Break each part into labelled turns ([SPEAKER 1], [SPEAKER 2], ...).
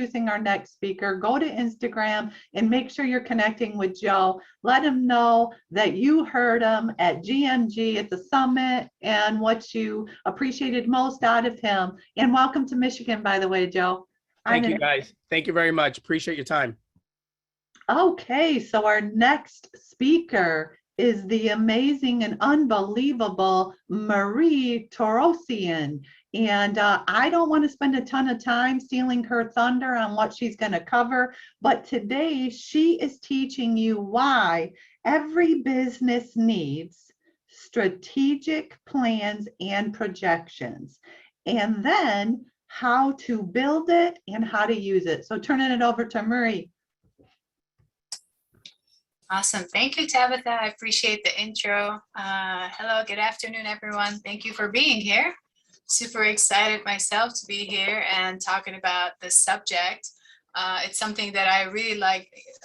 [SPEAKER 1] introducing our next speaker, go to Instagram and make sure you're connecting with Joe. Let him know that you heard him at GMG at the summit and what you appreciated most out of him. And welcome to Michigan, by the way, Joe.
[SPEAKER 2] Thank you, guys. Thank you very much. Appreciate your time.
[SPEAKER 1] Okay, so our next speaker is the amazing and unbelievable Marie Torosian. And I don't want to spend a ton of time stealing her thunder on what she's going to cover, but today she is teaching you why every business needs strategic plans and projections, and then how to build it and how to use it. So turning it over to Marie.
[SPEAKER 3] Awesome. Thank you, Tabitha. I appreciate the intro. Hello, good afternoon, everyone. Thank you for being here. Super excited myself to be here and talking about this subject. It's something that I really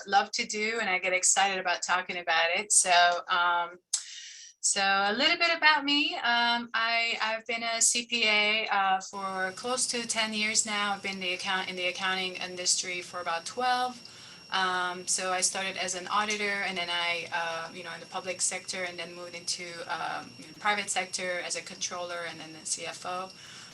[SPEAKER 3] love to do, and I get excited about talking about it. So a little bit about me. I've been a CPA for close to 10 years now. I've been in the accounting industry for about 12. So I started as an auditor, and then I, in the public sector, and then moved into private sector as a controller and then the CFO.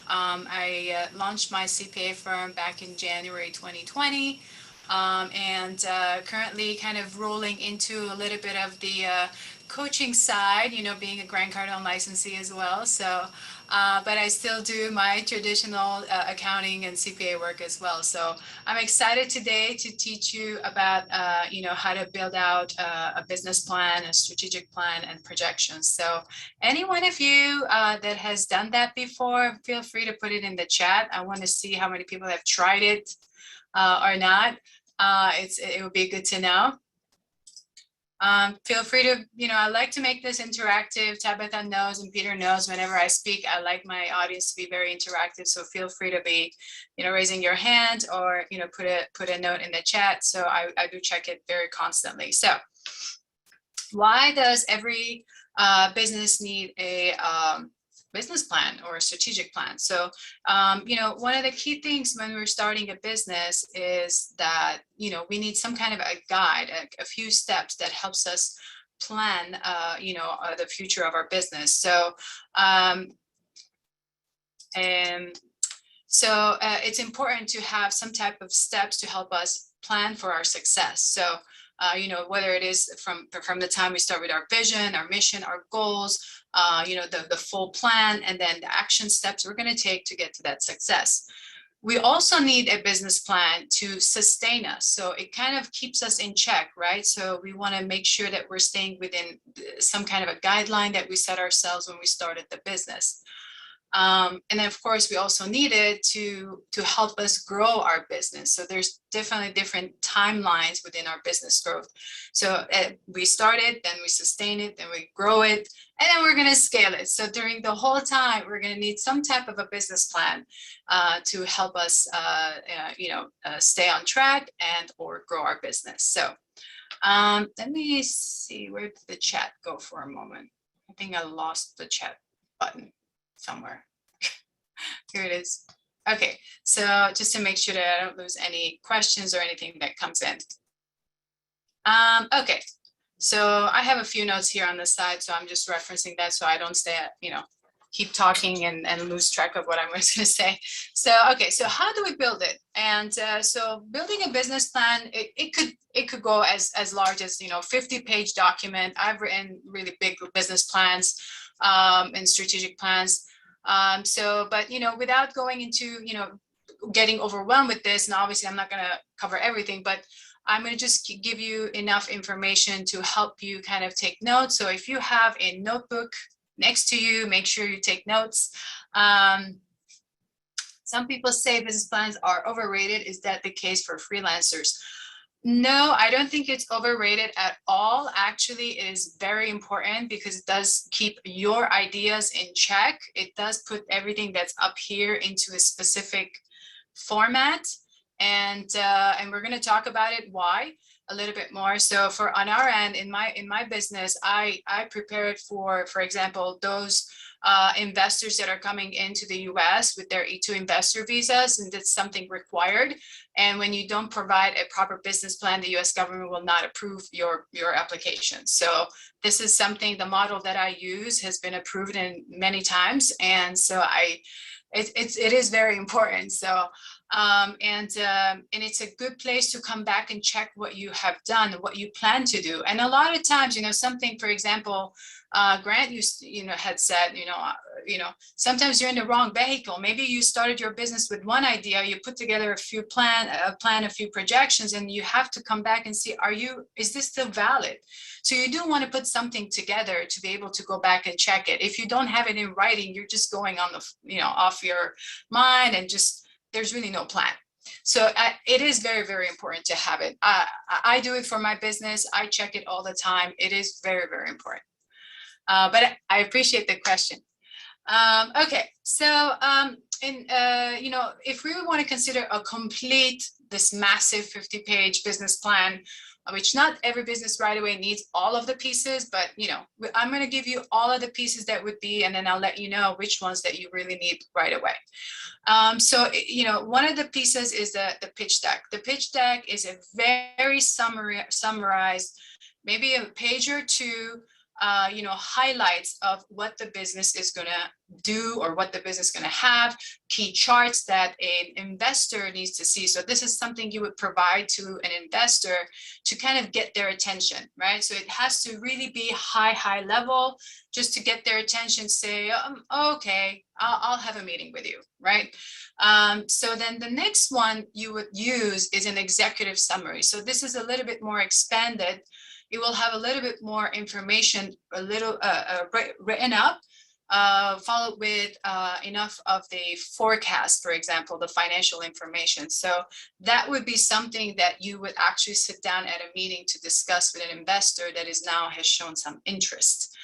[SPEAKER 3] I launched my CPA firm back in January 2020, and currently kind of rolling into a little bit of the coaching side, being a Grant Cardone licensee as well. So, but I still do my traditional accounting and CPA work as well. So I'm excited today to teach you about, how to build out a business plan, a strategic plan, and projections. So any one of you that has done that before, feel free to put it in the chat. I want to see how many people have tried it or not. It would be good to know. Feel free to, I like to make this interactive. Tabitha knows and Peter knows whenever I speak, I like my audience to be very interactive. So feel free to be, raising your hand or, put a note in the chat. So I do check it very constantly. So why does every business need a business plan or a strategic plan? So, one of the key things when we're starting a business is that, we need some kind of a guide, a few steps that helps us plan, the future of our business. So, it's important to have some type of steps to help us plan for our success. So, whether it is from the time we start with our vision, our mission, our goals, the full plan, and then the action steps we're going to take to get to that success. We also need a business plan to sustain us. So it kind of keeps us in check, right? So we want to make sure that we're staying within some kind of a guideline that we set ourselves when we started the business. And then of course we also need it to help us grow our business. So there's definitely different timelines within our business growth. So we start it, then we sustain it, then we grow it, and then we're going to scale it. So during the whole time, we're going to need some type of a business plan to help us, stay on track and or grow our business. So let me see, where did the chat go for a moment? I think I lost the chat button somewhere. Here it is. Okay, so just to make sure that I don't lose any questions or anything that comes in. Okay, so I have a few notes here on the side, so I'm just referencing that so I don't stay at, keep talking and lose track of what I'm going to say. So, okay, so how do we build it? And so building a business plan, it could go as large as, 50-page document. I've written really big business plans and strategic plans. But, without going into, getting overwhelmed with this, and obviously I'm not going to cover everything, but I'm going to just give you enough information to help you kind of take notes. So if you have a notebook next to you, make sure you take notes. Some people say business plans are overrated. Is that the case for freelancers? No, I don't think it's overrated at all. Actually, it is very important because it does keep your ideas in check. It does put everything that's up here into a specific format. And we're going to talk about it, why, a little bit more. So on our end, in my business, I prepared for example, those investors that are coming into the US with their E2 investor visas, and that's something required. And when you don't provide a proper business plan, the US government will not approve your application. So this is something, the model that I use has been approved in many times. And so it is very important. So, and it's a good place to come back and check what you have done, what you plan to do. And a lot of times, you know, something, for example, Grant had said, sometimes you're in the wrong vehicle. Maybe you started your business with one idea, you put together a few a few projections, and you have to come back and see, is this still valid? So you do want to put something together to be able to go back and check it. If you don't have it in writing, you're just going on the, off your mind, and just, there's really no plan. So it is very, very important to have it. I do it for my business. I check it all the time. It is very, very important. But I appreciate the question. Okay, so if we want to consider this massive 50-page business plan, which not every business right away needs all of the pieces, but I'm going to give you all of the pieces that would be, and then I'll let you know which ones that you really need right away. So one of the pieces is the pitch deck. The pitch deck is a very summarized, maybe a page or two, highlights of what the business is going to do or what the business is going to have, key charts that an investor needs to see. So this is something you would provide to an investor to kind of get their attention, right? So it has to really be high level, just to get their attention, say, okay, I'll have a meeting with you, right? So then the next one you would use is an executive summary. So this is a little bit more expanded. It will have a little bit more information, a little written up, followed with enough of the forecast, for example, the financial information. So that would be something that you would actually sit down at a meeting to discuss with an investor that has shown some interest.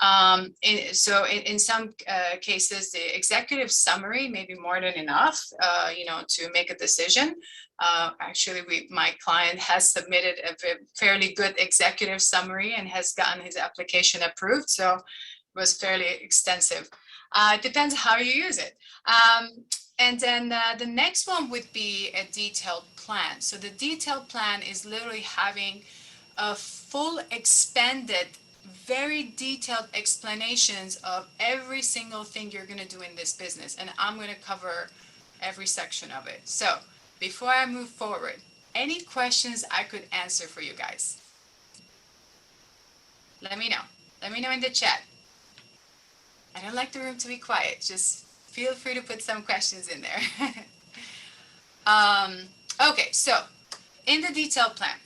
[SPEAKER 3] So in some cases, the executive summary may be more than enough, to make a decision. Actually, my client has submitted a fairly good executive summary and has gotten his application approved. So it was fairly extensive. It depends how you use it. And then the next one would be a detailed plan. So the detailed plan is literally having a full expanded, very detailed explanations of every single thing you're going to do in this business. And I'm going to cover every section of it. So before I move forward, any questions I could answer for you guys? Let me know. Let me know in the chat. I don't like the room to be quiet. Just feel free to put some questions in there. Okay, so in the detailed plan,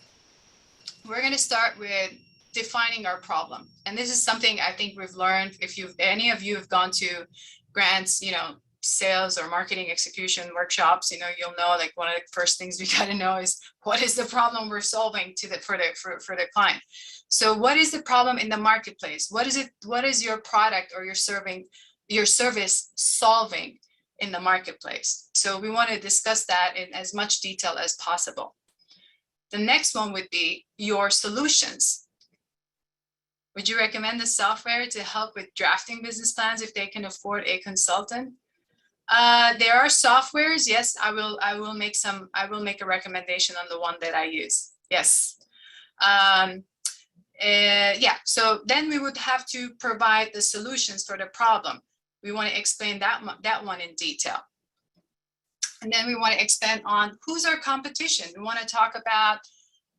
[SPEAKER 3] we're going to start with defining our problem. And this is something I think we've learned. If any of you have gone to Grant's, sales or marketing execution workshops, you'll know, like, one of the first things we got to know is what is the problem we're solving for the client. So what is the problem in the marketplace? What is your product or your service solving in the marketplace? So we want to discuss that in as much detail as possible. The next one would be your solutions. Would you recommend the software to help with drafting business plans if they can afford a consultant? There are softwares. Yes, I will make a recommendation on the one that I use. Yes. Yeah. So then we would have to provide the solutions for the problem. We want to explain that one in detail. And then we want to expand on who's our competition. We want to talk about,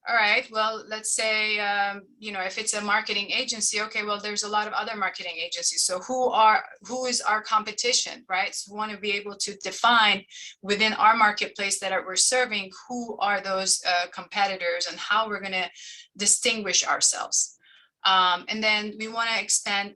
[SPEAKER 3] all right, well, let's say, if it's a marketing agency, okay, well, there's a lot of other marketing agencies. So who is our competition, right? So we want to be able to define within our marketplace that we're serving, who are those competitors and how we're going to distinguish ourselves. And then we want to expand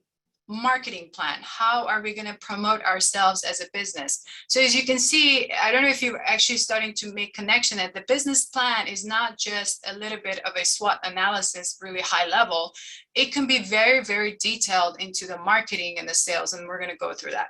[SPEAKER 3] marketing plan. How are we going to promote ourselves as a business? So as you can see, I don't know if you're actually starting to make connection that the business plan is not just a little bit of a SWOT analysis, really high level. It can be very, very detailed into the marketing and the sales, and we're going to go through that.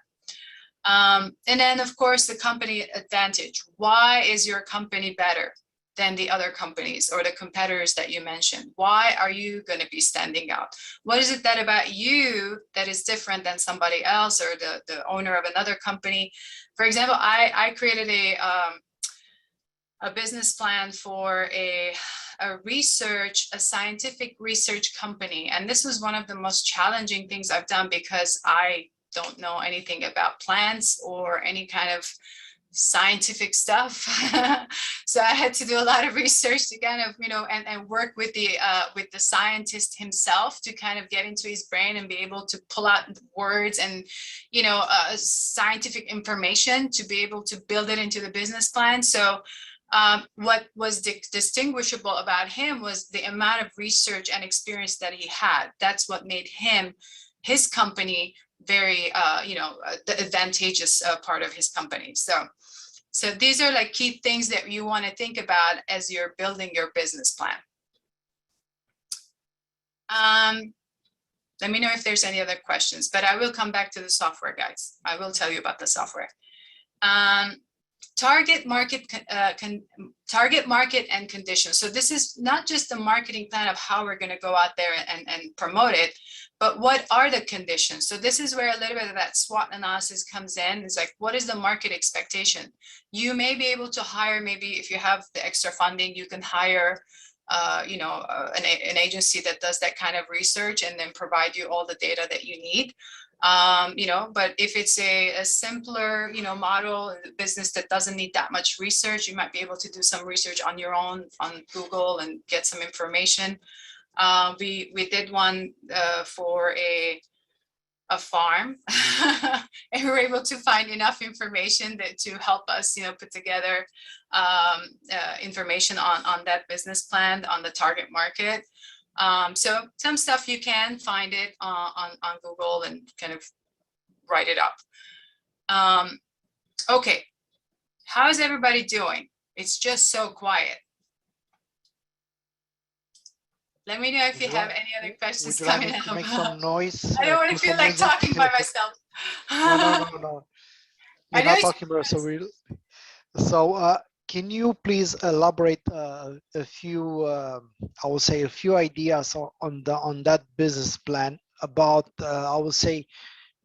[SPEAKER 3] And then, of course, the company advantage. Why is your company better? than the other companies or the competitors that you mentioned? Why are you going to be standing out? What is it that about you that is different than somebody else or the owner of another company? For example, I created a business plan for a scientific research company. And this was one of the most challenging things I've done because I don't know anything about plants or any kind of scientific stuff. So I had to do a lot of research to kind of, and work with the scientist himself to kind of get into his brain and be able to pull out words and, scientific information to be able to build it into the business plan. So what was distinguishable about him was the amount of research and experience that he had. That's what made his company very, the advantageous part of his company. So these are like key things that you want to think about as you're building your business plan. Let me know if there's any other questions, but I will come back to the software, guys. I will tell you about the software. Target market and conditions. So this is not just the marketing plan of how we're going to go out there and promote it, but what are the conditions? So this is where a little bit of that SWOT analysis comes in. It's like, what is the market expectation? You may be able to hire, maybe if you have the extra funding, you can hire an agency that does that kind of research and then provide you all the data that you need. But if it's a simpler, model business that doesn't need that much research, you might be able to do some research on your own on Google and get some information. We did one for a farm and we were able to find enough information to help us, put together information on that business plan on the target market. So some stuff you can find it on Google and kind of write it up. Okay, how is everybody doing? It's just so quiet. Let me know if you have any other questions coming up.
[SPEAKER 4] Make some noise.
[SPEAKER 3] I don't want to feel like talking by myself.
[SPEAKER 4] No. We're not talking about so can you please elaborate a few, I would say, a few ideas on that business plan about, I would say,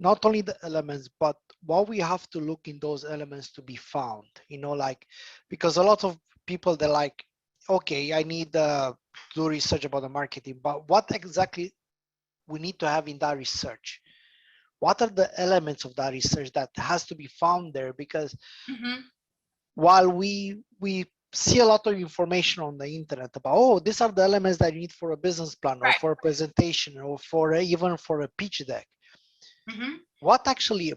[SPEAKER 4] not only the elements, but what we have to look in those elements to be found, because a lot of people, they're like, okay, I need to do research about the marketing, but what exactly we need to have in that research? What are the elements of that research that has to be found there? Because while we see a lot of information on the internet about, these are the elements that you need for a business plan or for a presentation or for even for a pitch deck. What actually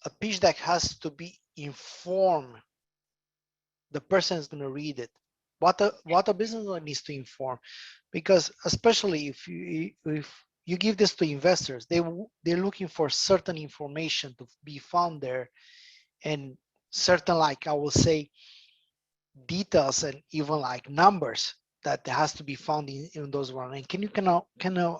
[SPEAKER 4] a pitch deck has to be inform the person is going to read it. What a business owner needs to inform, because especially if you give this to investors, they're looking for certain information to be found there, and certain, like I will say, details and even like numbers that has to be found in those ones. And can you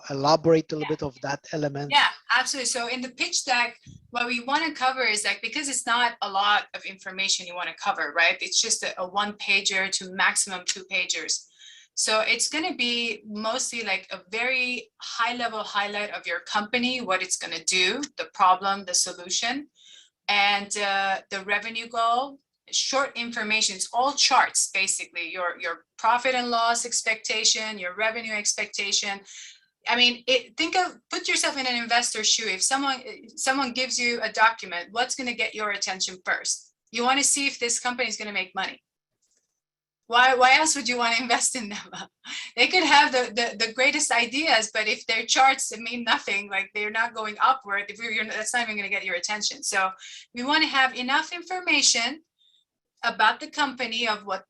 [SPEAKER 4] elaborate a little bit of that element?
[SPEAKER 3] Yeah, absolutely. So in the pitch deck, what we want to cover is like, because it's not a lot of information you want to cover, right? It's just a one pager to maximum 2 pagers. So it's going to be mostly like a very high level highlight of your company, what it's going to do, the problem, the solution, and the revenue goal. Short information. It's all charts, basically. Your profit and loss expectation, your revenue expectation. I mean, put yourself in an investor's shoe. If someone gives you a document, what's going to get your attention first? You want to see if this company is going to make money. Why else would you want to invest in them? They could have the greatest ideas, but if their charts mean nothing, like they're not going upward, that's not even going to get your attention. So we want to have enough information about the company, of what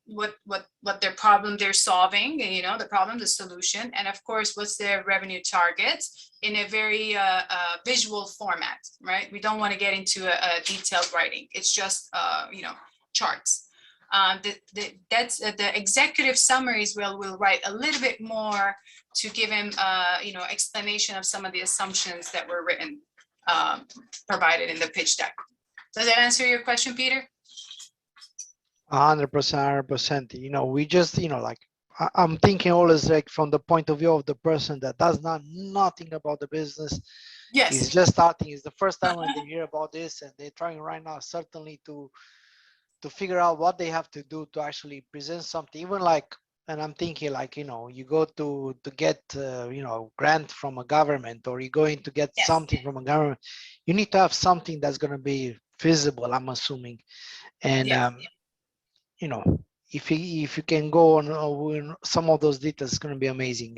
[SPEAKER 3] their problem they're solving, and the problem, the solution, and of course what's their revenue targets in a very visual format, right? We don't want to get into a detailed writing. It's just charts. That's the executive summaries. We'll write a little bit more to give him explanation of some of the assumptions that were written, provided in the pitch deck. Does that answer your question, Peter?
[SPEAKER 4] 100%, 100%. We just, like, I'm thinking always like from the point of view of the person that does nothing about the business.
[SPEAKER 3] Yes.
[SPEAKER 4] He's just starting. It's the first time when they hear about this, and they're trying right now certainly to figure out what they have to do to actually present something. Even like, and I'm thinking like, you go to get grant from a government, or you're going to get something from a government. You need to have something that's going to be feasible, I'm assuming. And if you can go on some of those details, it's going to be amazing.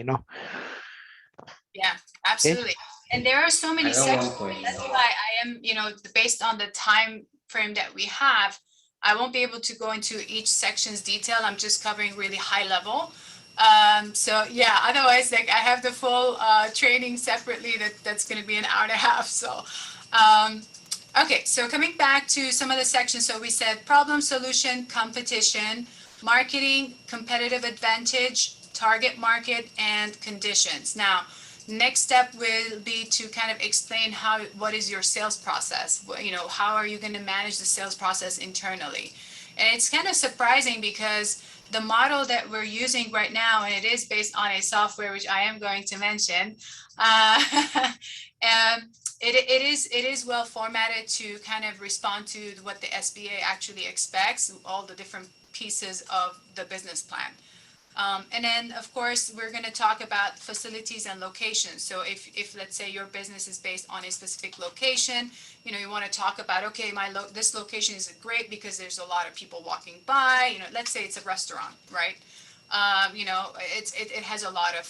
[SPEAKER 3] Yeah, absolutely. And there are so many sections. That's why I am, based on the time frame that we have, I won't be able to go into each section's detail. I'm just covering really high level. So yeah, otherwise, like I have the full training separately. That's going to be an hour and a half. So, okay. So coming back to some of the sections. So we said problem, solution, competition, marketing, competitive advantage, target market, and conditions. Now, next step will be to kind of explain what is your sales process? How are you going to manage the sales process internally? And it's kind of surprising because the model that we're using right now, and it is based on a software, which I am going to mention, and it is well formatted to kind of respond to what the SBA actually expects, all the different pieces of the business plan. And then, of course, we're going to talk about facilities and locations. So if let's say your business is based on a specific location, you want to talk about, okay, this location is great because there's a lot of people walking by. Let's say it's a restaurant, right? It has a lot of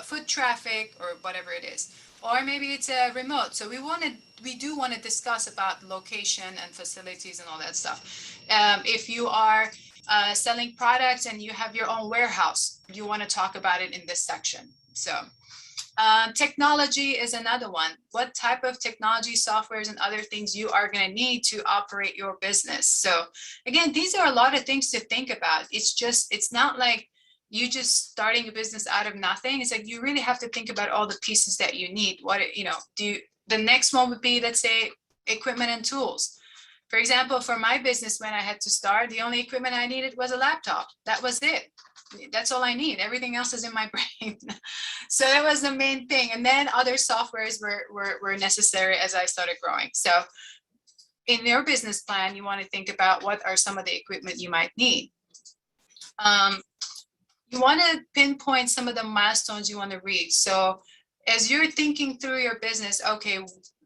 [SPEAKER 3] foot traffic or whatever it is. Or maybe it's a remote. So we do want to discuss about location and facilities and all that stuff. If you are selling products and you have your own warehouse, you want to talk about it in this section. So technology is another one. What type of technology, softwares, and other things you are going to need to operate your business. So again, these are a lot of things to think about. It's not like you just starting a business out of nothing. It's like you really have to think about all the pieces that you need. The next one would be, let's say, equipment and tools. For example, for my business, when I had to start, the only equipment I needed was a laptop. That was it. That's all I need. Everything else is in my brain. So that was the main thing. And then other softwares were necessary as I started growing. So in your business plan, you want to think about what are some of the equipment you might need. You want to pinpoint some of the milestones you want to reach. So as you're thinking through your business, okay,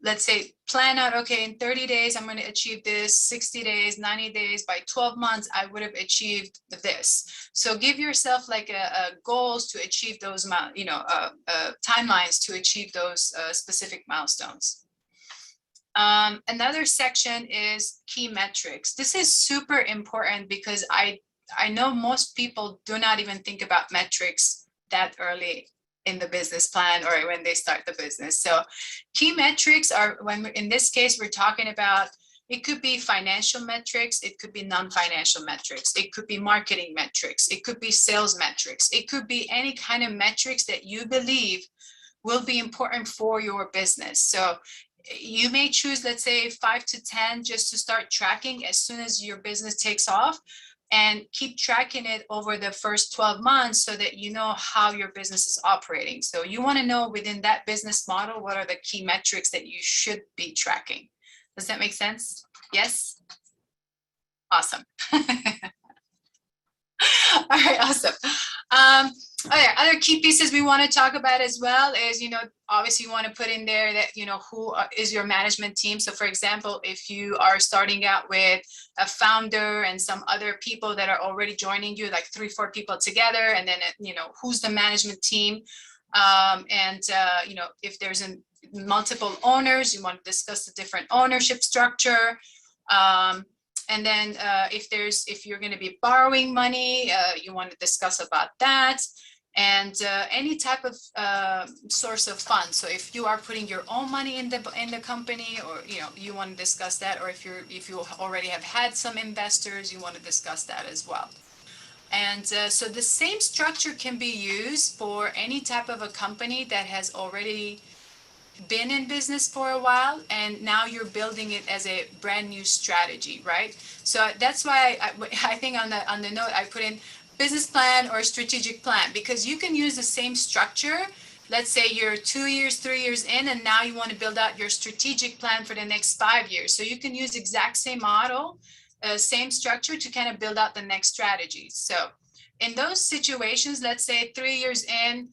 [SPEAKER 3] let's say plan out, okay, in 30 days, I'm going to achieve this, 60 days, 90 days, by 12 months, I would have achieved this. So give yourself like a goals to achieve those, timelines to achieve those specific milestones. Another section is key metrics. This is super important because I know most people do not even think about metrics that early in the business plan or when they start the business. So key metrics are in this case, we're talking about, it could be financial metrics, it could be non-financial metrics, it could be marketing metrics, it could be sales metrics, it could be any kind of metrics that you believe will be important for your business. So you may choose, let's say 5 to 10 just to start tracking as soon as your business takes off, and keep tracking it over the first 12 months so that you know how your business is operating. So you want to know within that business model, what are the key metrics that you should be tracking? Does that make sense? Yes? Awesome. All right, awesome. Okay, other key pieces we want to talk about as well is, obviously you want to put in there that, who is your management team. So for example, if you are starting out with a founder and some other people that are already joining you, like 3-4 people together, and then, who's the management team? If there's multiple owners, you want to discuss the different ownership structure. And then if you're going to be borrowing money, you want to discuss about that, and any type of source of funds. So if you are putting your own money in the company, or you want to discuss that, or if you already have had some investors, you want to discuss that as well. And so the same structure can be used for any type of a company that has already been in business for a while and now you're building it as a brand new strategy, right? So that's why I think on the note I put in business plan or strategic plan, because you can use the same structure. Let's say you're 2 years, 3 years in, and now you want to build out your strategic plan for the next 5 years. So you can use exact same model, same structure to kind of build out the next strategies. So in those situations, let's say 3 years in,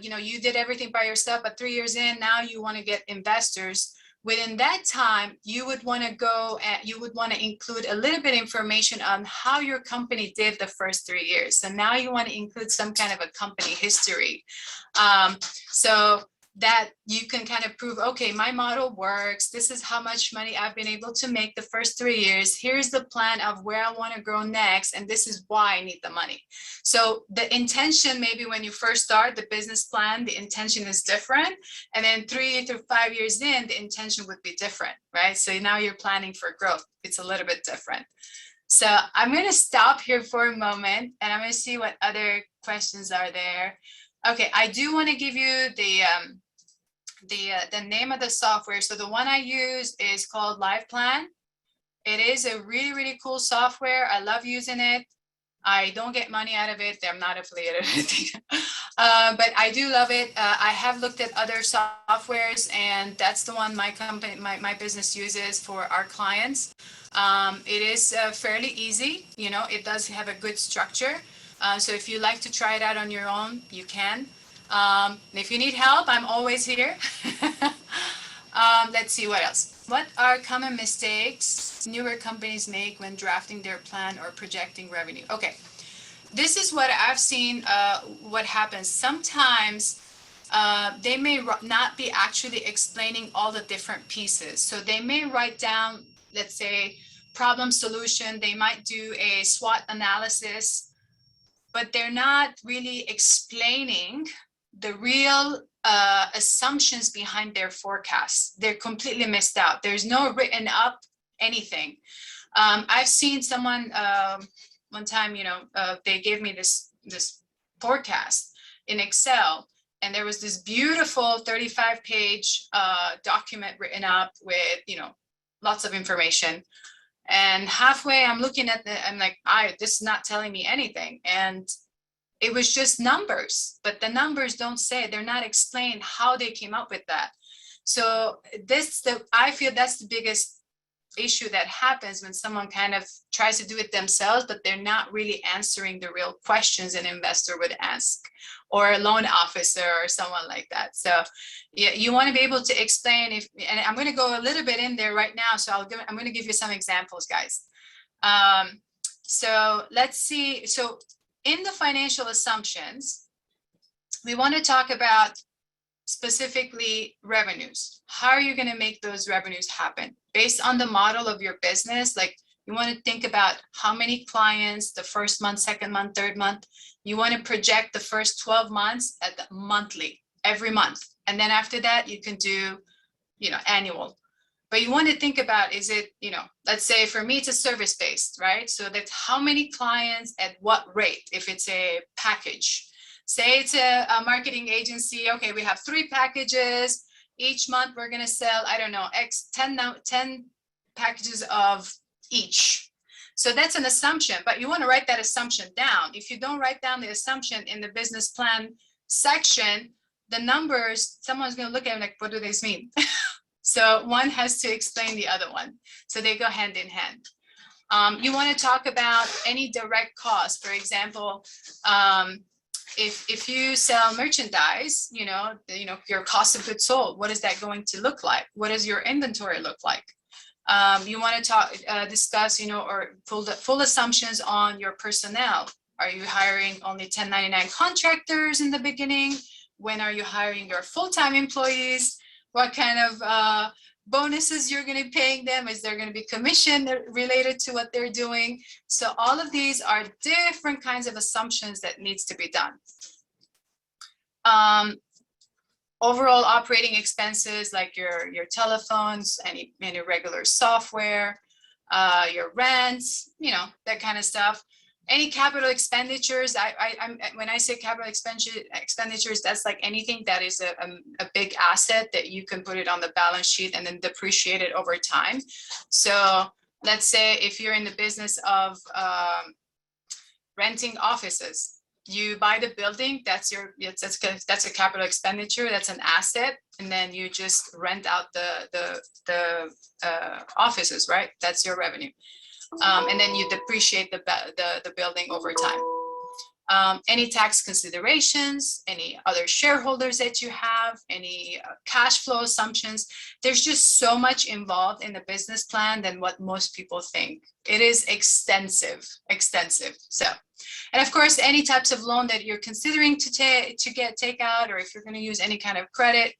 [SPEAKER 3] you did everything by yourself, but 3 years in, now you want to get investors. Within that time, you would want to include a little bit of information on how your company did the first 3 years. So now you want to include some kind of a company history. So that you can kind of prove, okay, my model works. This is how much money I've been able to make the first 3 years. Here's the plan of where I want to grow next. And this is why I need the money. So the intention, maybe when you first start the business plan, the intention is different. And then 3 to 5 years in, the intention would be different, right? So now you're planning for growth. It's a little bit different. So I'm going to stop here for a moment and I'm going to see what other questions are there. Okay, I do want to give you the name of the software. So the one I use is called LivePlan. It is a really, really cool software. I love using it. I don't get money out of it. I'm not affiliated or anything, but I do love it. I have looked at other softwares, and that's the one my company, my business uses for our clients. It is fairly easy. It does have a good structure. So if you like to try it out on your own, you can. If you need help, I'm always here. Let's see what else. What are common mistakes newer companies make when drafting their plan or projecting revenue? Okay, this is what I've seen. What happens sometimes, they may not be actually explaining all the different pieces. So they may write down, let's say, problem solution. They might do a SWOT analysis, but they're not really explaining the real assumptions behind their forecasts. They're completely missed out. There's no written up anything. I've seen someone one time, they gave me this forecast in Excel, and there was this beautiful 35-page document written up with, lots of information. And halfway, I'm looking at I'm like, this is not telling me anything. And it was just numbers, but the numbers don't say, they're not explained how they came up with that. So I feel that's the biggest issue that happens when someone kind of tries to do it themselves, but they're not really answering the real questions an investor would ask, or a loan officer or someone like that. So yeah, you want to be able to explain and I'm going to go a little bit in there right now. So I'm going to give you some examples, guys. So let's see. So in the financial assumptions, we want to talk about specifically revenues. How are you going to make those revenues happen? Based on the model of your business, like you want to think about how many clients, the first month, second month, third month. You want to project the first 12 months at the monthly, every month. And then after that, you can do, annual. But you want to think about, is it, let's say for me, it's a service-based, right? So that's how many clients at what rate, if it's a package. Say it's a marketing agency. Okay, we have 3 packages. Each month we're going to sell, I don't know, 10 packages of each. So that's an assumption, but you want to write that assumption down. If you don't write down the assumption in the business plan section, the numbers, someone's going to look at it like, what do these mean? So one has to explain the other one. So they go hand in hand. You want to talk about any direct costs. For example, if you sell merchandise, your cost of goods sold, what is that going to look like? What does your inventory look like? You want to discuss, or full assumptions on your personnel. Are you hiring only 1099 contractors in the beginning? When are you hiring your full-time employees? What kind of bonuses you're going to be paying them? Is there going to be commission related to what they're doing? So all of these are different kinds of assumptions that needs to be done. Overall operating expenses, like your telephones, any regular software, your rents, that kind of stuff. Any capital expenditures, when I say capital expenditures, that's like anything that is a big asset that you can put it on the balance sheet and then depreciate it over time. So let's say if you're in the business of renting offices, you buy the building, that's a capital expenditure, that's an asset, and then you just rent out the offices, right? That's your revenue. And then you depreciate the building over time. Any tax considerations, any other shareholders that you have, any cash flow assumptions. There's just so much involved in the business plan than what most people think. It is extensive. So, and of course, any types of loan that you're considering to take out, or if you're going to use any kind of credit,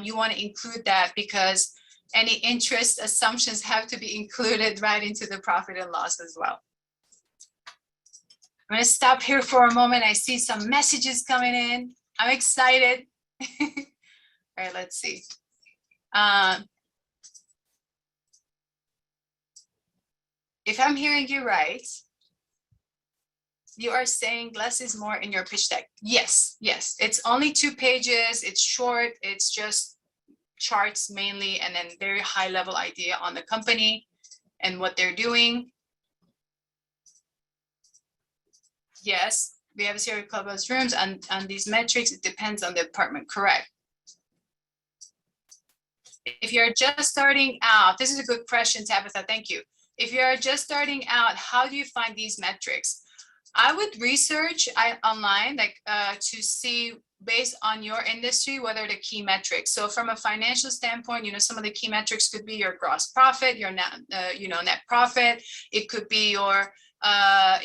[SPEAKER 3] you want to include that, because any interest assumptions have to be included right into the profit and loss as well. I'm going to stop here for a moment. I see some messages coming in. I'm excited. All right, let's see. If I'm hearing you right, you are saying less is more in your pitch deck. Yes. It's only 2 pages. It's short. It's just charts mainly, and then very high level idea on the company and what they're doing. Yes, we have a series of clubhouse rooms on these metrics. It depends on the department, correct? If you're just starting out, this is a good question, Tabitha, thank you. If you're just starting out, how do you find these metrics? I would research online, like to see based on your industry, what are the key metrics. So from a financial standpoint, some of the key metrics could be your gross profit, your net, net profit. It could be your, a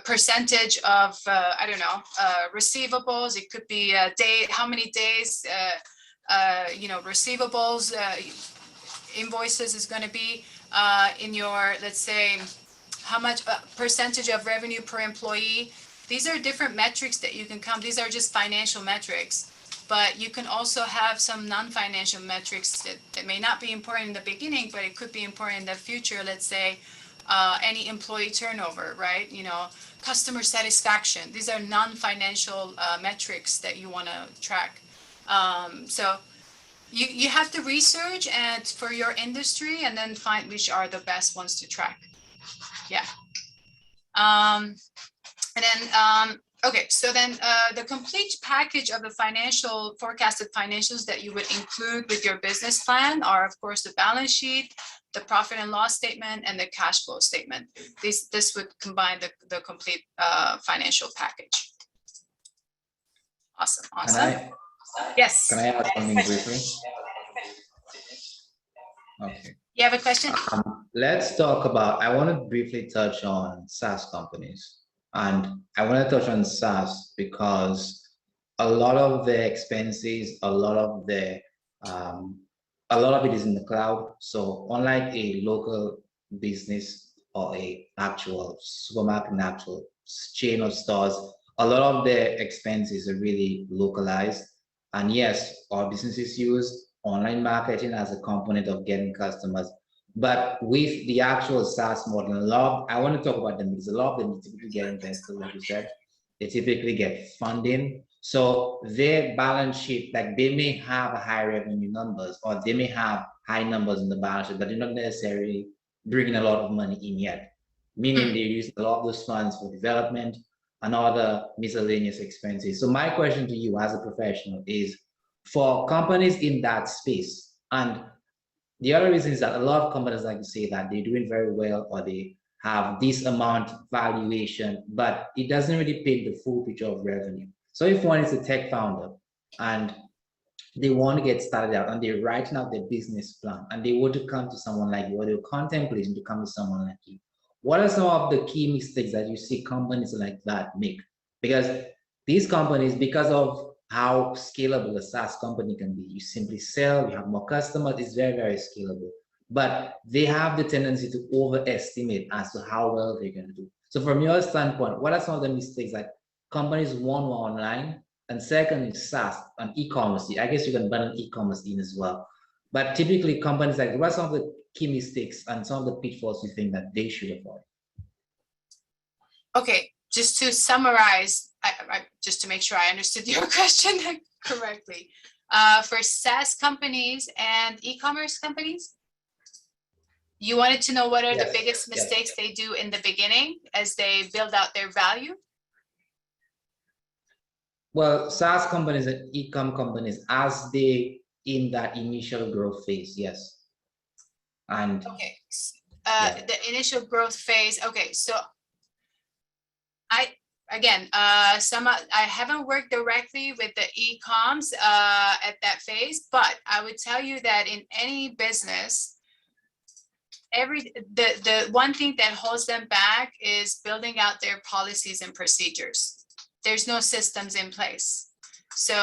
[SPEAKER 3] percentage of, receivables. It could be a day, how many days, receivables, invoices is going to be in your, let's say, how much percentage of revenue per employee. These are different metrics that you can come. These are just financial metrics, but you can also have some non-financial metrics that may not be important in the beginning, but it could be important in the future. Let's say any employee turnover, right? Customer satisfaction. These are non-financial metrics that you want to track. So you have to research and for your industry, and then find which are the best ones to track. Yeah. And then, okay, so then the complete package of the forecasted financials that you would include with your business plan are, of course, the balance sheet, the profit and loss statement, and the cash flow statement. This would combine the complete financial package. Awesome. Yes.
[SPEAKER 5] Can I add something briefly? Okay.
[SPEAKER 3] You have a question?
[SPEAKER 5] Let's talk about, I want to briefly touch on SaaS companies. And I want to touch on SaaS because a lot of the expenses, a lot of it is in the cloud. So unlike a local business or a actual supermarket, an actual chain of stores, a lot of the expenses are really localized. And yes, our businesses use online marketing as a component of getting customers. But with the actual SaaS model, I want to talk about them because a lot of them typically get investors, like you said. They typically get funding. So their balance sheet, like they may have high revenue numbers, or they may have high numbers in the balance sheet, but they're not necessarily bringing a lot of money in yet. Meaning they use a lot of those funds for development and other miscellaneous expenses. So my question to you as a professional is, for companies in that space, and the other reason is that a lot of companies like to say that they're doing very well or they have this amount valuation, but it doesn't really paint the full picture of revenue. So if one is a tech founder and they want to get started out and they're writing out their business plan and they want to come to someone like you, or they're contemplating to come to someone like you, what are some of the key mistakes that you see companies like that make? Because these companies, because of how scalable a SaaS company can be, you simply sell, you have more customers, it's very, very scalable. But they have the tendency to overestimate as to how well they're going to do. So from your standpoint, what are some of the mistakes that companies, one, were online, and second is SaaS and e-commerce? I guess you can bundle e-commerce in as well. But typically companies, like, what are some of the key mistakes and some of the pitfalls you think that they should avoid?
[SPEAKER 3] Okay, just to summarize, just to make sure I understood your question correctly. For SaaS companies and e-commerce companies, you wanted to know what are the biggest mistakes they do in the beginning as they build out their value?
[SPEAKER 5] Well, SaaS companies and e-com companies, as they in that initial growth phase, yes. And
[SPEAKER 3] okay, the initial growth phase. Okay, so I haven't worked directly with the e-coms at that phase, but I would tell you that in any business, the one thing that holds them back is building out their policies and procedures. There's no systems in place. So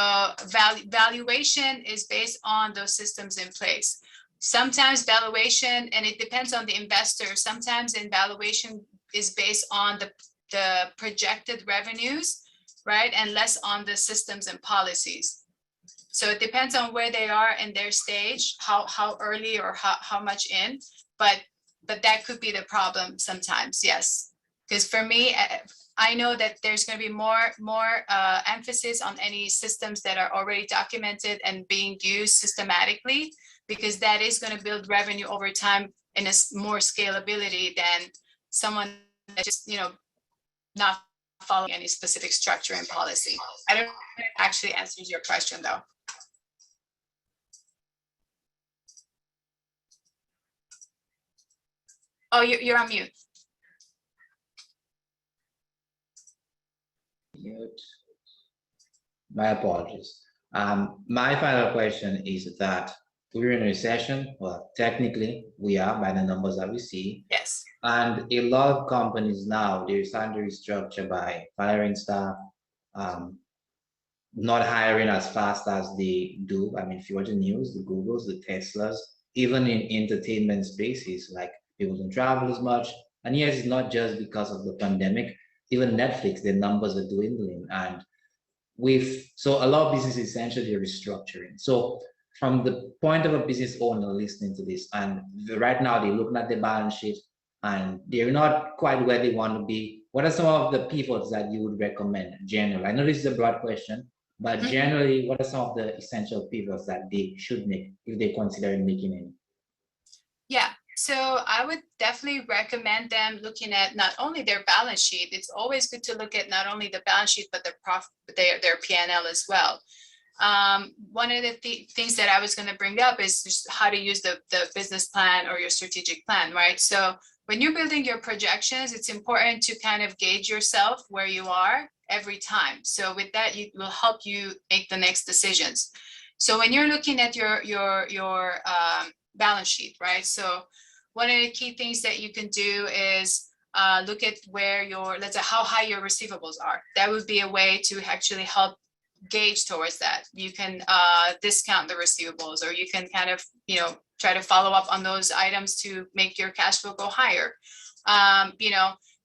[SPEAKER 3] valuation is based on those systems in place. Sometimes valuation, and it depends on the investor, sometimes in valuation is based on the projected revenues, right? And less on the systems and policies. So it depends on where they are in their stage, how early or how much in. But that could be the problem sometimes, yes. Because for me, I know that there's going to be more emphasis on any systems that are already documented and being used systematically, because that is going to build revenue over time in a more scalability than someone that just, not following any specific structure and policy. I don't know if it actually answers your question though. Oh, you're on mute.
[SPEAKER 5] Mute. My apologies. My final question is that we're in a recession. Well, technically we are by the numbers that we see.
[SPEAKER 3] Yes.
[SPEAKER 5] And a lot of companies now, they're starting to restructure by firing staff, not hiring as fast as they do. I mean, if you watch the news, the Googles, the Teslas, even in entertainment spaces, like people don't travel as much. And yes, it's not just because of the pandemic. Even Netflix, their numbers are dwindling. And so a lot of businesses essentially are restructuring. So from the point of a business owner listening to this, and right now they're looking at the balance sheet and they're not quite where they want to be, what are some of the pivots that you would recommend generally? I know this is a broad question, but generally, what are some of the essential pivots that they should make if they're considering making any?
[SPEAKER 3] Yeah, so I would definitely recommend them looking at not only their balance sheet. It's always good to look at not only the balance sheet, but their profit, their P&L as well. One of the things that I was going to bring up is just how to use the business plan or your strategic plan, right? So when you're building your projections, it's important to kind of gauge yourself where you are every time. So with that, it will help you make the next decisions. So when you're looking at your balance sheet, right? So one of the key things that you can do is look at where let's say how high your receivables are. That would be a way to actually help gauge towards that. You can discount the receivables, or you can kind of, try to follow up on those items to make your cash flow go higher.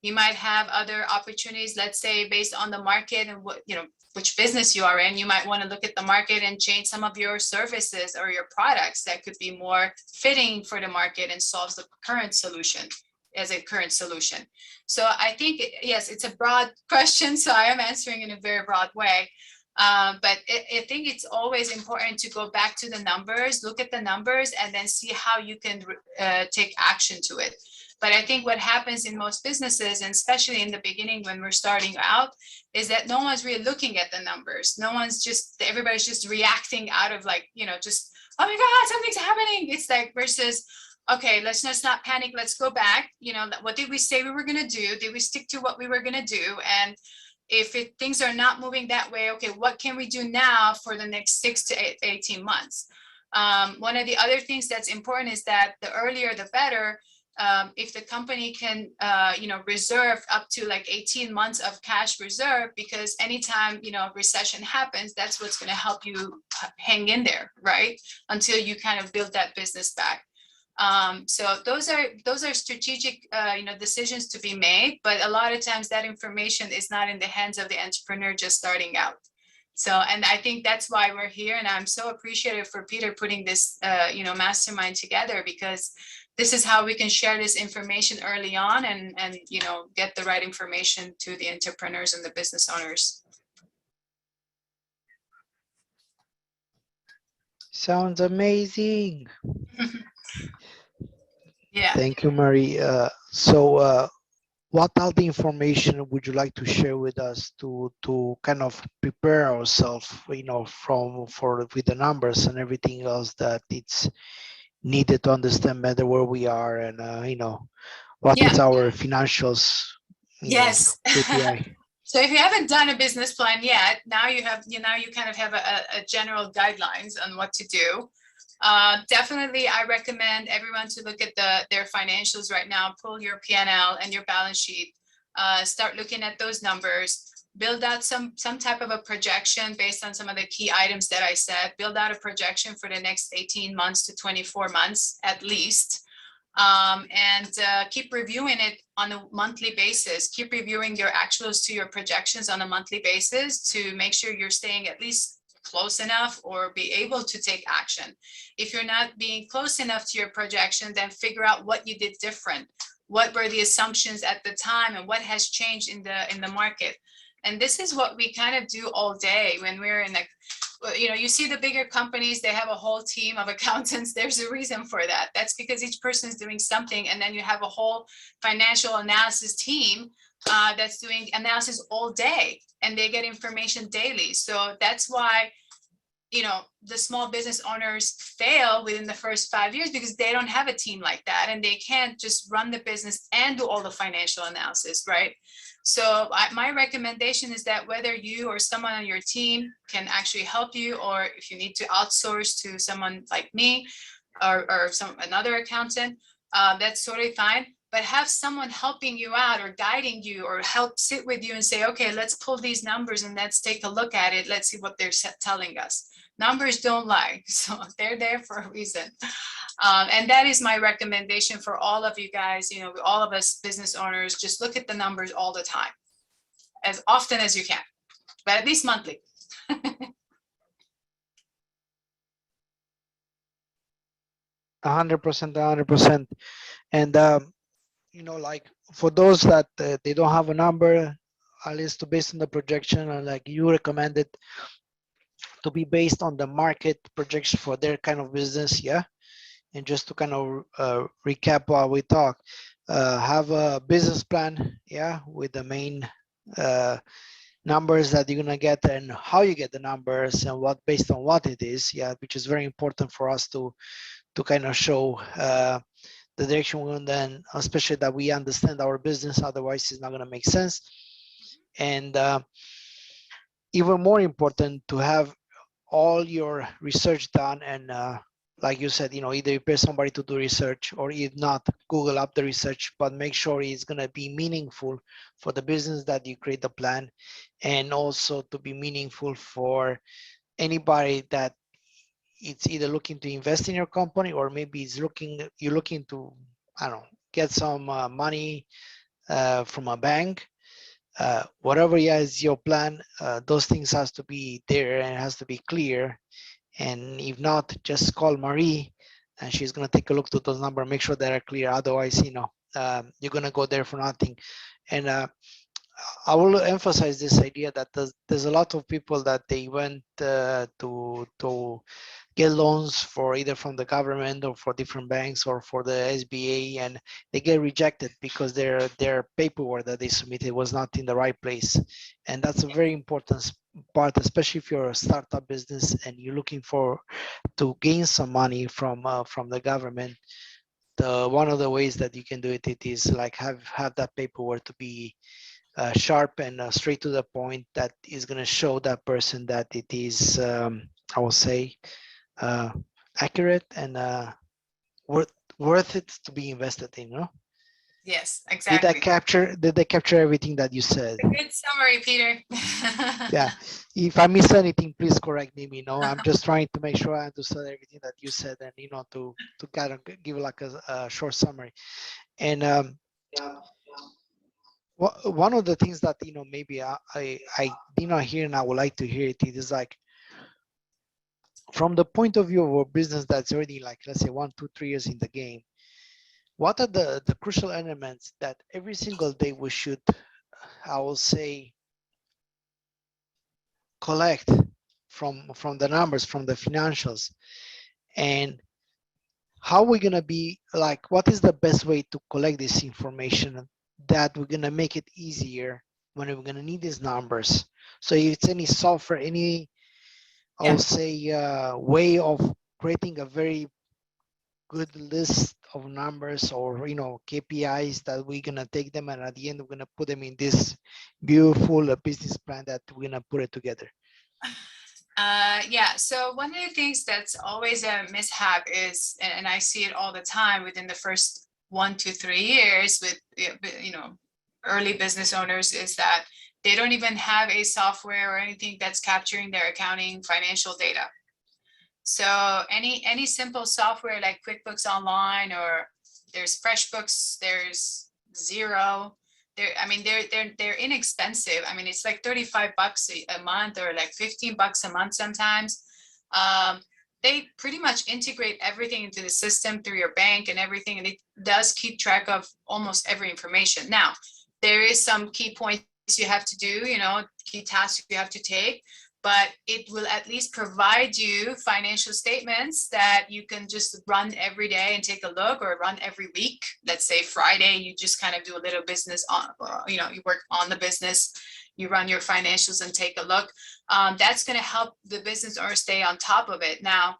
[SPEAKER 3] You might have other opportunities, let's say based on the market and which business you are in. You might want to look at the market and change some of your services or your products that could be more fitting for the market and solves the current solution as a current solution. So I think, yes, it's a broad question, so I am answering in a very broad way. But I think it's always important to go back to the numbers, look at the numbers, and then see how you can take action to it. But I think what happens in most businesses, and especially in the beginning when we're starting out, is that no one's really looking at the numbers. Everybody's just reacting out of just, oh my God, something's happening. It's like versus, okay, let's just not panic. Let's go back. What did we say we were going to do? Did we stick to what we were going to do? And if things are not moving that way, okay, what can we do now for the next 6 to 18 months? One of the other things that's important is that the earlier, the better. If the company can, reserve up to like 18 months of cash reserve, because anytime, recession happens, that's what's going to help you hang in there, right? Until you kind of build that business back. So those are strategic, decisions to be made, but a lot of times that information is not in the hands of the entrepreneur just starting out. So, and I think that's why we're here. And I'm so appreciative for Peter putting this, mastermind together, because this is how we can share this information early on and you know, get the right information to the entrepreneurs and the business owners.
[SPEAKER 4] Sounds amazing.
[SPEAKER 3] Yeah.
[SPEAKER 4] Thank you, Marie. What all the information would you like to share with us to kind of prepare ourselves, you know, with the numbers and everything else that it's needed to understand better where we are and you know what
[SPEAKER 3] Yeah.
[SPEAKER 4] is our financials,
[SPEAKER 3] Yes.
[SPEAKER 4] KPI.
[SPEAKER 3] So if you haven't done a business plan yet, now you have, you know, you kind of have a general guidelines on what to do. Definitely, I recommend everyone to look at their financials right now, pull your P&L and your balance sheet, start looking at those numbers, build out some type of a projection based on some of the key items that I said, build out a projection for the next 18 months to 24 months at least. And keep reviewing it on a monthly basis. Keep reviewing your actuals to your projections on a monthly basis to make sure you're staying at least close enough or be able to take action. If you're not being close enough to your projection, then figure out what you did different. What were the assumptions at the time and what has changed in the market? And this is what we kind of do all day when we're in you know, you see the bigger companies, they have a whole team of accountants. There's a reason for that. That's because each person is doing something. And then you have a whole financial analysis team that's doing analysis all day and they get information daily. So that's why, you know, the small business owners fail within the first 5 years because they don't have a team like that and they can't just run the business and do all the financial analysis, right? So my recommendation is that whether you or someone on your team can actually help you, or if you need to outsource to someone like me or another accountant, that's totally fine. But have someone helping you out or guiding you or help sit with you and say, okay, let's pull these numbers and let's take a look at it. Let's see what they're telling us. Numbers don't lie, so they're there for a reason. And that is my recommendation for all of you guys, you know, all of us business owners, just look at the numbers all the time, as often as you can, but at least monthly.
[SPEAKER 4] 100%. And you know, like for those that they don't have a number, at least based on the projection, and like you recommended to be based on the market projection for their kind of business, yeah. And just to kind of recap while we talk, have a business plan, yeah, with the main numbers that you're gonna get and how you get the numbers and what based on what it is, yeah, which is very important for us to kind of show the direction we're going, then especially that we understand our business, otherwise it's not going to make sense. And even more important to have all your research done, and like you said, you know, either you pay somebody to do research or if not, Google up the research, but make sure it's going to be meaningful for the business that you create the plan, and also to be meaningful for anybody that it's either looking to invest in your company or maybe it's you're looking to, I don't know, get some money from a bank. Whatever is your plan, those things has to be there and it has to be clear. And if not, just call Marie and she's going to take a look to those numbers, make sure that are clear. Otherwise, you know, you're going to go there for nothing. And I will emphasize this idea that there's a lot of people that they went to get loans for either from the government or for different banks or for the SBA, and they get rejected because their paperwork that they submitted was not in the right place. And that's a very important part, especially if you're a startup business and you're looking to gain some money from the government. One of the ways that you can do it is like have that paperwork to be sharp and straight to the point, that is going to show that person that it is, I will say, accurate and worth it to be invested in, no?
[SPEAKER 3] Yes, exactly.
[SPEAKER 4] Did they capture everything that you said?
[SPEAKER 3] Good summary, Peter.
[SPEAKER 4] Yeah. If I missed anything, please correct me. You know, I'm just trying to make sure I understood everything that you said, and you know, to kind of give like a short summary. And one of the things that, you know, maybe I did not hear and I would like to hear it is like, from the point of view of a business that's already like, let's say 1, 2, 3 years in the game, what are the crucial elements that every single day we should, I will say, collect from the numbers, from the financials, and how we're gonna be like, what is the best way to collect this information that we're gonna make it easier when we're gonna need these numbers. So if it's any software, any, I'll say, way of creating a very good list of numbers, or KPIs that we're gonna take them, and at the end we're gonna put them in this beautiful business plan that we're gonna put it together.
[SPEAKER 3] Yeah, so one of the things that's always a mishap is, and I see it all the time within the first 1 to 3 years with early business owners, is that they don't even have a software or anything that's capturing their accounting financial data. So any simple software like QuickBooks Online, or there's FreshBooks, there's Xero. They're inexpensive. I mean, it's like $35 a month, or like $15 a month sometimes. They pretty much integrate everything into the system through your bank and everything, and it does keep track of almost every information. Now, there is some key points you have to do, key tasks you have to take, but it will at least provide you financial statements that you can just run every day and take a look, or run every week. Let's say Friday, you just kind of do a little business on, you work on the business, you run your financials and take a look. That's going to help the business owner stay on top of it. Now,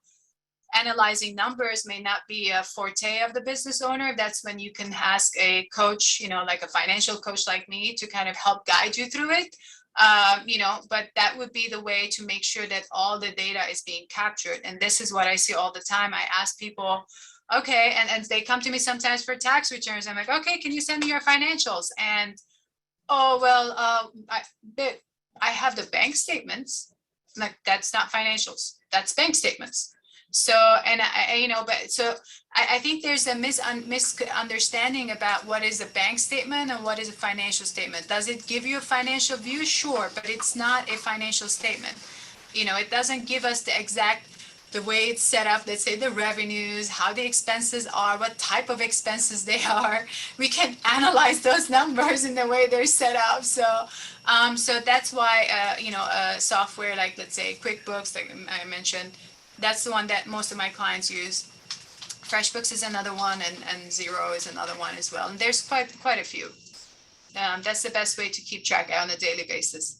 [SPEAKER 3] analyzing numbers may not be a forte of the business owner. That's when you can ask a coach, like a financial coach like me, to kind of help guide you through it. But that would be the way to make sure that all the data is being captured. And this is what I see all the time. I ask people, okay, and they come to me sometimes for tax returns. I'm like, okay, can you send me your financials? And, oh, well, I have the bank statements. Like, that's not financials, that's bank statements. So, and I think there's a misunderstanding about what is a bank statement and what is a financial statement. Does it give you a financial view? Sure, but it's not a financial statement. It doesn't give us the way it's set up. Let's say the revenues, how the expenses are, what type of expenses they are. We can analyze those numbers in the way they're set up. So that's why, software like, let's say, QuickBooks, like I mentioned, that's the one that most of my clients use. FreshBooks is another one, and Xero is another one as well. And there's quite a few. That's the best way to keep track on a daily basis.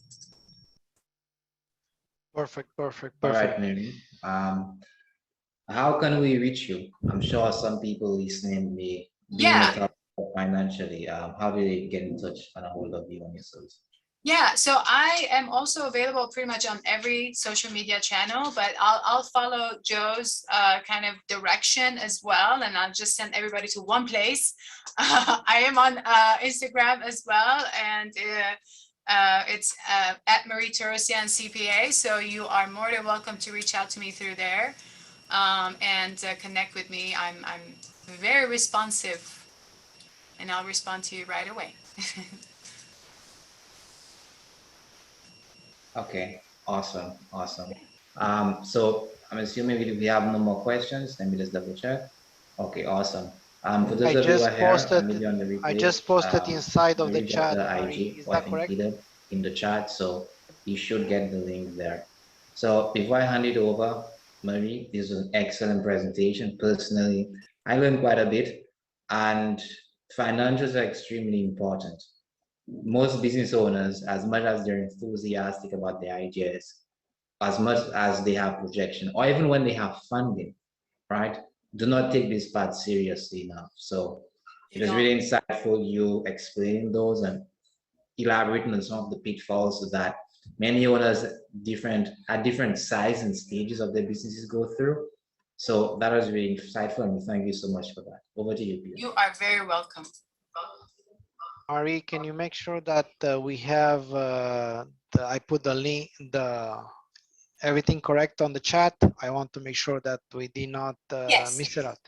[SPEAKER 4] Perfect.
[SPEAKER 5] All right, Mary. How can we reach you? I'm sure some people listening may be financially. How do they get in touch and a hold of you on your service?
[SPEAKER 3] Yeah, so I am also available pretty much on every social media channel, but I'll follow Joe's kind of direction as well, and I'll just send everybody to one place. I am on Instagram as well, and it's at Marie Torosian CPA. So you are more than welcome to reach out to me through there and connect with me. I'm very responsive, and I'll respond to you right away.
[SPEAKER 5] Okay, awesome. So I'm assuming we have no more questions. Let me just double check. Okay, awesome. For those of you who are here, maybe on the replay,
[SPEAKER 4] I just posted inside of the chat.
[SPEAKER 5] Is that correct? In the chat, so you should get the link there. So before I hand it over, Marie, this was an excellent presentation. Personally, I learned quite a bit, and financials are extremely important. Most business owners, as much as they're enthusiastic about their ideas, as much as they have projection, or even when they have funding, right, do not take this part seriously enough. So it was really insightful you explaining those and elaborating on some of the pitfalls that many owners at different sizes and stages of their businesses go through. So that was really insightful, and thank you so much for that. Over to you, Peter.
[SPEAKER 3] You are very welcome.
[SPEAKER 4] Ari, can you make sure that we have I put the link, everything correct on the chat? I want to make sure that we did not miss it out.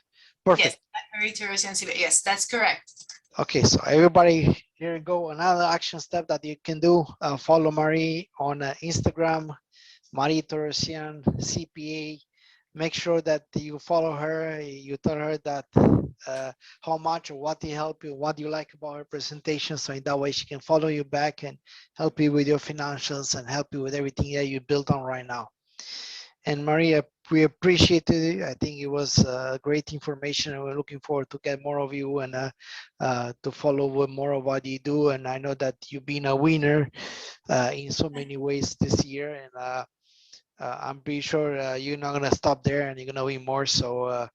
[SPEAKER 4] Perfect.
[SPEAKER 3] Yes, yes, that's correct.
[SPEAKER 4] Okay, so everybody, here you go. Another action step that you can do. Follow Marie on Instagram, Marie Torosian CPA. Make sure that you follow her. You tell her that how much or what he helped you, what you like about her presentation. So in that way, she can follow you back and help you with your financials and help you with everything that you built on right now. And Maria, we appreciate it. I think it was great information, and we're looking forward to get more of you and to follow more of what you do. And I know that you've been a winner in so many ways this year, and I'm pretty sure you're not gonna stop there, and you're gonna win more. So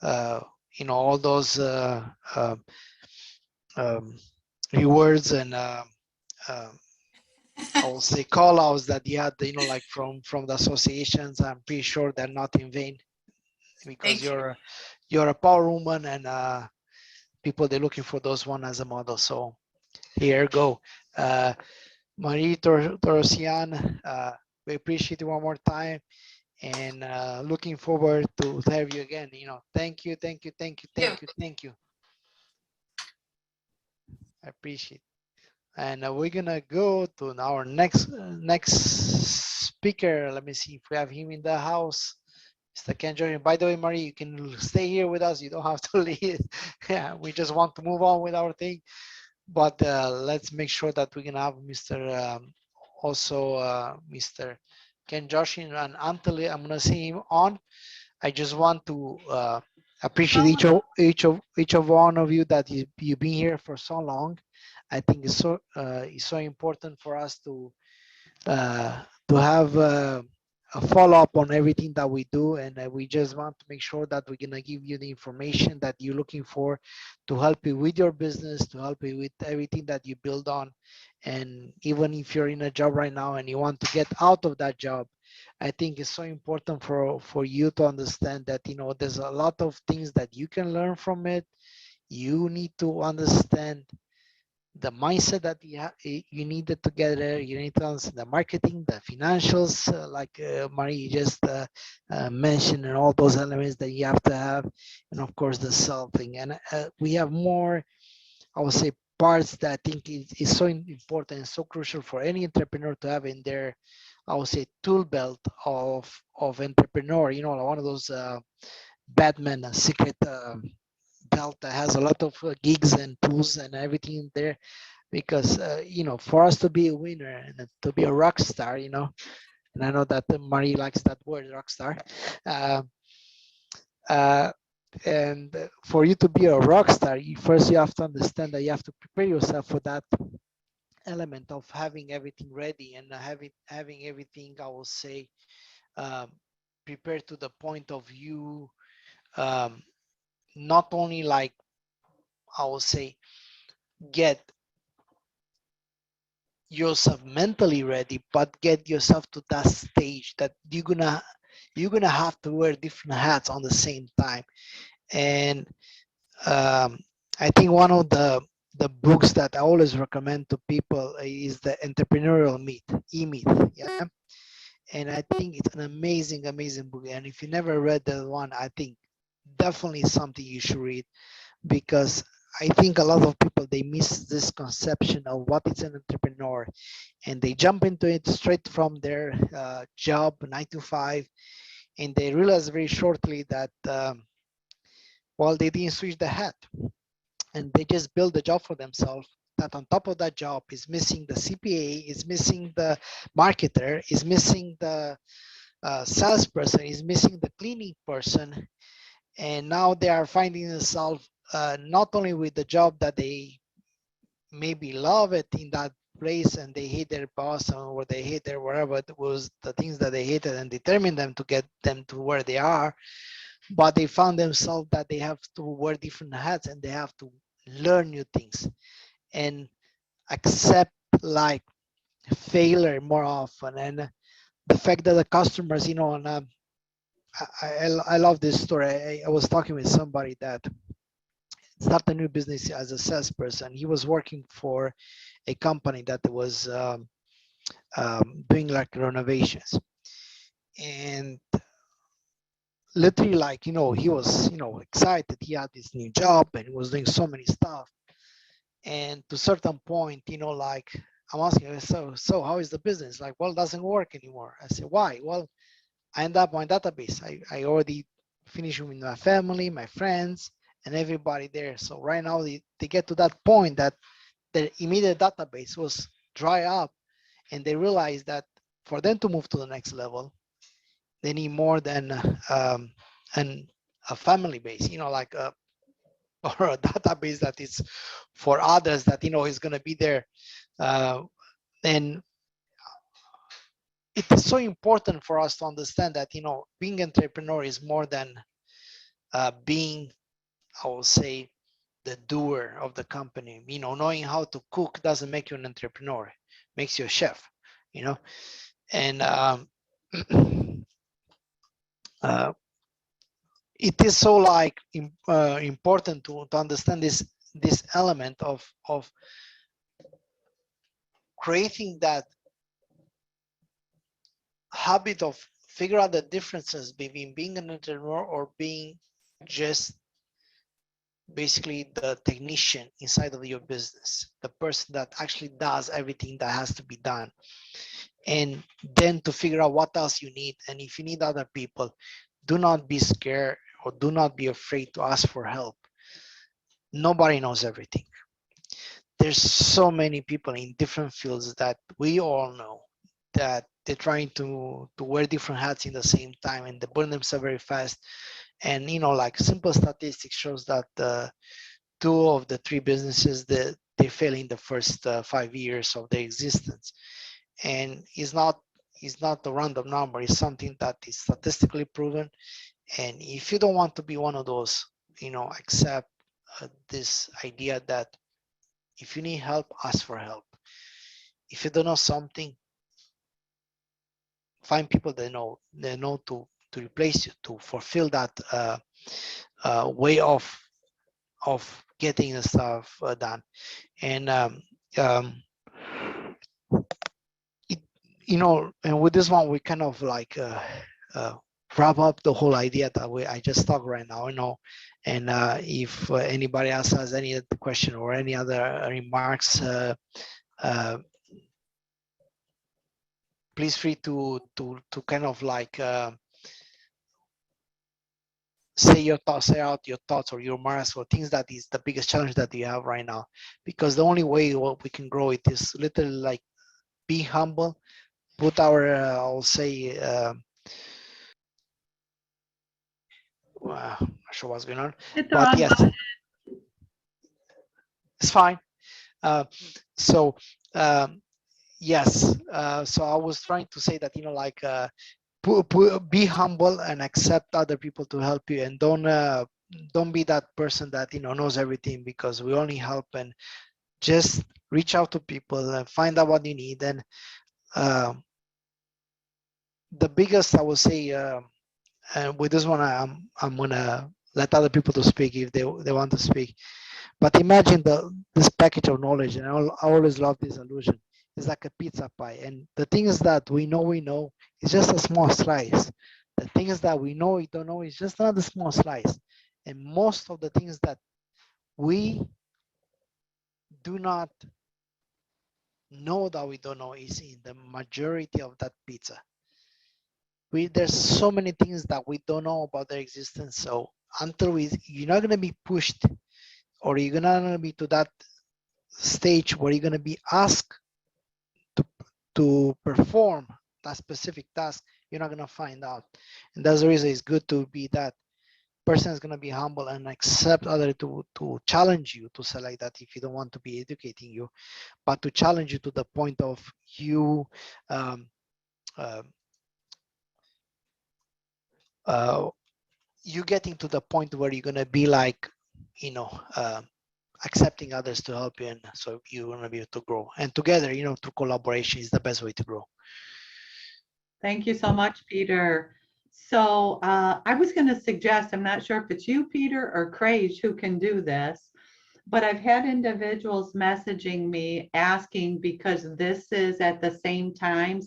[SPEAKER 4] all those um, rewards and I will say call outs that you had, like from the associations, I'm pretty sure they're not in vain, because you're a power woman, and people, they're looking for those one as a model. So here you go. Marie Torosian, we appreciate you one more time, and looking forward to have you again. Thank you. I appreciate it. And we're gonna go to our next speaker. Let me see if we have him in the house. Mr. Ken Jordan. By the way, Marie, you can stay here with us. You don't have to leave. Yeah, we just want to move on with our thing. But let's make sure that we can have Mr. Mr. Ken Joshin, and until I'm gonna see him on, I just want to appreciate each of one of you that you've been here for so long. I think it's so important for us to have a follow-up on everything that we do, and we just want to make sure that we're gonna give you the information that you're looking for to help you with your business, to help you with everything that you build on. And even if you're in a job right now and you want to get out of that job, I think it's so important for you to understand that there's a lot of things that you can learn from it. You need to understand the mindset that you needed to get there. You need to understand the marketing, the financials, like Marie just mentioned, and all those elements that you have to have, and of course the sell thing. And we have more, I would say, parts that I think is so important and so crucial for any entrepreneur to have in their, I would say, tool belt of entrepreneur. One of those Batman secret belt that has a lot of gigs and tools and everything there, because for us to be a winner and to be a rock star, and I know that Marie likes that word, rock star, and for you to be a rock star, first you have to understand that you have to prepare yourself for that element of having everything ready and having everything, I will say, prepared to the point of you not only, like, I will say, get yourself mentally ready, but get yourself to that stage that you're gonna have to wear different hats on the same time. And I think one of the books that I always recommend to people is the Entrepreneurial Myth. Yeah. And I think it's an amazing book. And if you never read that one, I think definitely something you should read, because I think a lot of people, they miss this conception of what is an entrepreneur, and they jump into it straight from their job 9 to 5, and they realize very shortly that they didn't switch the hat, and they just build a job for themselves that on top of that job is missing the CPA, is missing the marketer, is missing the salesperson, is missing the cleaning person. And now they are finding themselves not only with the job that they maybe love it in that place, and they hate their boss, or they hate their whatever it was, the things that they hated and determined them to get them to where they are, but they found themselves that they have to wear different hats, and they have to learn new things and accept, like, failure more often. And the fact that the customers, and I love this story. I was talking with somebody that started a new business as a salesperson. He was working for a company that was doing like renovations, and literally, like, he was, excited. He had this new job and he was doing so many stuff. And to a certain point, like, I'm asking him, so how is the business? Like, well, it doesn't work anymore. I said, why? Well, I end up on my database. I already finished with my family, my friends, and everybody there. So right now they get to that point that their immediate database was dry up, and they realize that for them to move to the next level, they need more than a family base, like a or a database that is for others that is going to be there. And it is so important for us to understand that being entrepreneur is more than being, I will say, the doer of the company. Knowing how to cook doesn't make you an entrepreneur, it makes you a chef. And it is so like important to understand this element of creating that habit of figure out the differences between being an entrepreneur or being just basically the technician inside of your business, the person that actually does everything that has to be done, and then to figure out what else you need. And if you need other people, do not be scared or do not be afraid to ask for help. Nobody knows everything. There's so many people in different fields that we all know that they're trying to wear different hats in the same time, and they burn themselves very fast. And like simple statistics shows that 2 of the 3 businesses that they fail in the first 5 years of their existence. And it's not a random number, it's something that is statistically proven. And if you don't want to be one of those, accept this idea that if you need help, ask for help. If you don't know something, find people that know to replace you, to fulfill that way of getting the stuff done. And and with this one, we kind of like wrap up the whole idea that I just talked right now. And if anybody else has any other question or any other remarks, please free to kind of like say out your thoughts or your remarks or things that is the biggest challenge that you have right now. Because the only way we can grow it is literally like be humble, put our I'll say not sure what's going on, but yes, it's fine. So yes, so I was trying to say that like be humble and accept other people to help you, and don't be that person that knows everything, because we only help. And just reach out to people and find out what you need. And the biggest, I would say, and with this one I'm gonna let other people to speak if they want to speak. But imagine this package of knowledge, and I always love this illusion. It's like a pizza pie, and the things that we know is just a small slice. The things that we don't know is just another small slice. And most of the things that we do not know that we don't know is in the majority of that pizza. There's so many things that we don't know about their existence. So until you're not going to be pushed, or you're not going to be to that stage where you're going to be asked to perform that specific task, you're not going to find out. And that's the reason it's good to be that person is going to be humble and accept others to challenge you to select that if you don't want to be educating you, but to challenge you to the point of you you getting to the point where you're going to be like accepting others to help you, and so you're going to be able to grow. And together, through collaboration is the best way to grow.
[SPEAKER 1] Thank you so much, Peter. So I was going to suggest, I'm not sure if it's you, Peter, or Craig who can do this, but I've had individuals messaging me asking, because this is at the same time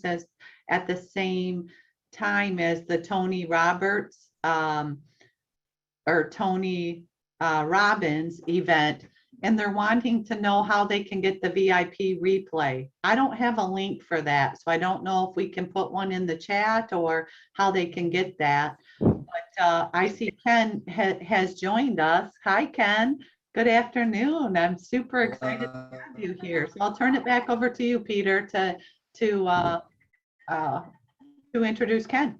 [SPEAKER 1] as the Tony Roberts or Tony Robbins event, and they're wanting to know how they can get the VIP replay. I don't have a link for that, so I don't know if we can put one in the chat or how they can get that. But I see Ken has joined us. Hi, Ken. Good afternoon. I'm super excited to have you here. So I'll turn it back over to you, Peter, to introduce Ken.